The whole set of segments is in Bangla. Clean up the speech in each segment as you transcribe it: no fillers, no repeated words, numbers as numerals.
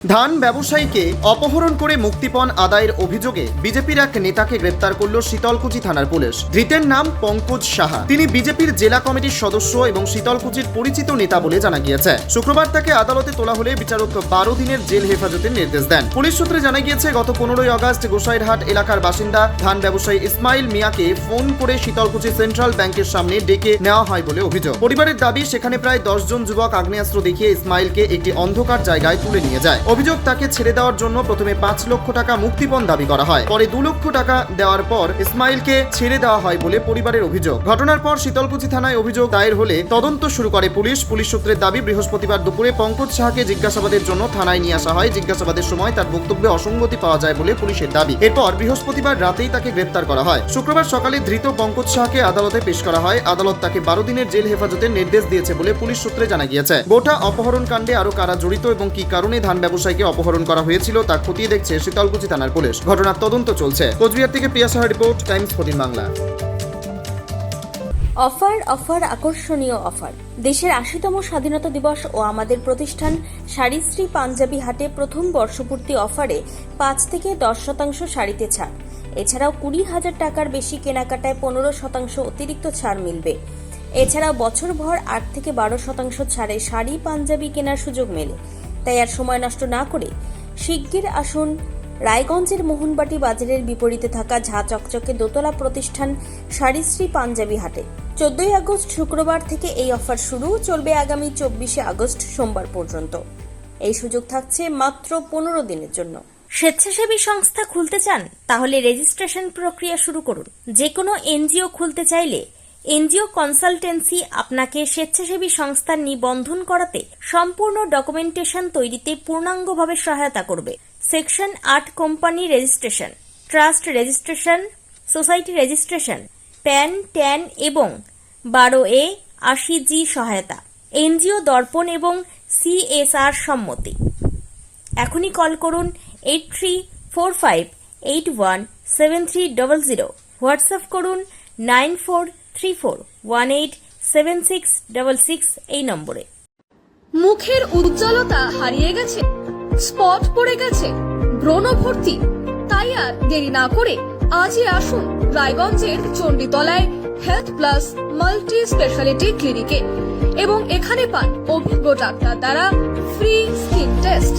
ধান ব্যবসায়ীকে অপহরণ করে মুক্তিপণ আদায়ের অভিযোগে বিজেপির এক নেতাকে গ্রেপ্তার করল শীতলকুচি থানার পুলিশ। ধৃতের নাম পঙ্কজ সাহা। তিনি বিজেপির জেলা কমিটির সদস্য এবং শীতলকুচির পরিচিত নেতা বলে জানা গিয়েছে। শুক্রবার তাকে আদালতে তোলা হলে বিচারক 12 দিনের জেল হেফাজতের নির্দেশ দেন। পুলিশ সূত্রে জানা গিয়েছে, গত 15 আগস্ট গোসাইরহাট এলাকার বাসিন্দা ধান ব্যবসায়ী ইসমাইল মিয়াকে ফোন করে শীতলকুচি সেন্ট্রাল ব্যাংকের সামনে ডেকে নেওয়া হয় বলে অভিযোগ। পরিবারের দাবি, সেখানে প্রায় 10 জন যুবক আগ্নেয়াস্ত্র দেখিয়ে ইসমাইলকে একটি অন্ধকার জায়গায় তুলে নিয়ে যায়। অভিযোগ, তাকে ছেড়ে দেওয়ার জন্য প্রথমে 5 লক্ষ টাকা মুক্তিপণ দাবি করা হয়। পরে 2 লক্ষ টাকা দেওয়ার পর ইসমাইলকে ছেড়ে দেওয়া হয় বলে পরিবারের অভিযোগ। ঘটনার পর শীতলকুচি থানায় অভিযোগ দায়ের হলে তদন্ত শুরু করে পুলিশ। পুলিশ সূত্রের দাবি, বৃহস্পতিবার দুপুরে পঙ্কজ সাহাকে জিজ্ঞাসাবাদের জন্য থানায় নিয়ে আসা হয়। জিজ্ঞাসাবাদের সময় তার বক্তব্যে অসঙ্গতি পাওয়া যায় বলে পুলিশের দাবি। এরপর বৃহস্পতিবার রাতেই তাকে গ্রেপ্তার করা হয়। শুক্রবার সকালে ধৃত পঙ্কজ সাহাকে আদালতে পেশ করা হয়। আদালত তাকে 12 দিনের জেল হেফাজতের নির্দেশ দিয়েছে বলে পুলিশ সূত্রে জানা গিয়েছে। গোটা অপহরণ কাণ্ডে আরো কারা জড়িত এবং কি কারণে ধান ব্যবসায়ীকে অপহরণ করা হয়েছিল তা খতিয়ে দেখছে শীতলকুচি থানার পুলিশ। ঘটনার তদন্ত চলছে। কোচবিহার থেকে Priya Saha report, Times 14 Bangla. Offer আকর্ষণীয় অফার। দেশের 80তম স্বাধীনতা দিবস ও আমাদের প্রতিষ্ঠান শাড়িশ্রী পাঞ্জাবি হাটে প্রথম বর্ষপূর্তি অফারে 5 থেকে 10% শাড়িতে ছাড়। এছাড়াও 20,000 টাকার বেশি কেনাকাটায় 15% অতিরিক্ত ছাড় মিলবে। এছাড়াও বছরভর 8 থেকে 12% ছাড়ে শাড়ি পাঞ্জাবি কেনার সুযোগ মেলে। তাই আর সময় নষ্ট না করে শিগগির আসুন রায়গঞ্জের মোহনবাটি বাজারের বিপরীতে থাকা ঝাঁ চকচকে দোতলা প্রতিষ্ঠান শাড়িশ্রী পাঞ্জাবি হাটে। 14 আগস্ট শুক্রবার থেকে এই অফার শুরু, চলবে আগামী 24 আগস্ট সোমবার পর্যন্ত। এই সুযোগ থাকছে মাত্র 15 দিনের জন্য। স্বেচ্ছাসেবী সংস্থা খুলতে চান? তাহলে রেজিস্ট্রেশন প্রক্রিয়া শুরু করুন। যে কোনো এনজিও খুলতে চাইলে এনজিও কনসালটেন্সি আপনাকে স্বেচ্ছাসেবী সংস্থার নিবন্ধন করাতে সম্পূর্ণ ডকুমেন্টেশন তৈরিতে পূর্ণাঙ্গভাবে সহায়তা করবে। Section 8 company registration, trust registration, society registration, pan, tan এবং 12A 80G সহায়তা, এনজিও দর্পণ এবং CSR সম্মতি। এখনই কল করুন 8345817300, হোয়াটসঅ্যাপ করুন 9434187666 এই নম্বরে। মুখের উজ্জ্বলতা হারিয়ে গেছে, স্পট পড়ে গেছে, ব্রণ ভর্তি, তাই আর দেরি না করে আজই আসুন রায়গঞ্জের চণ্ডীতলায় হেলথ প্লাস মাল্টি স্পেশালিটি ক্লিনিকে এবং এখানে পান অভিজ্ঞ ডাক্তার দ্বারা ফ্রি স্কিন টেস্ট।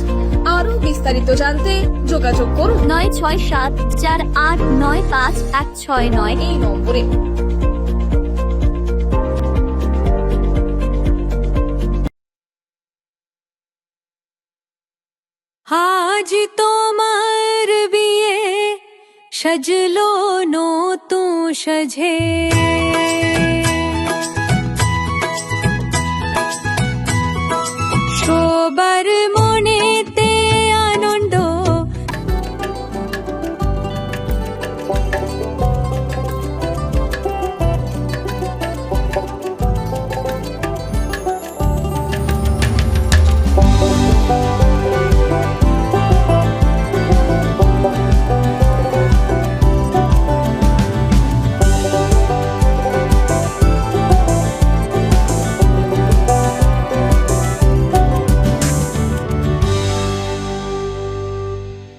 আরো বিস্তারিত জানতে যোগাযোগ করুন 9674895169 এই নম্বরে। আজ তোমার বিয়ে সাজলো নতুন সাজে।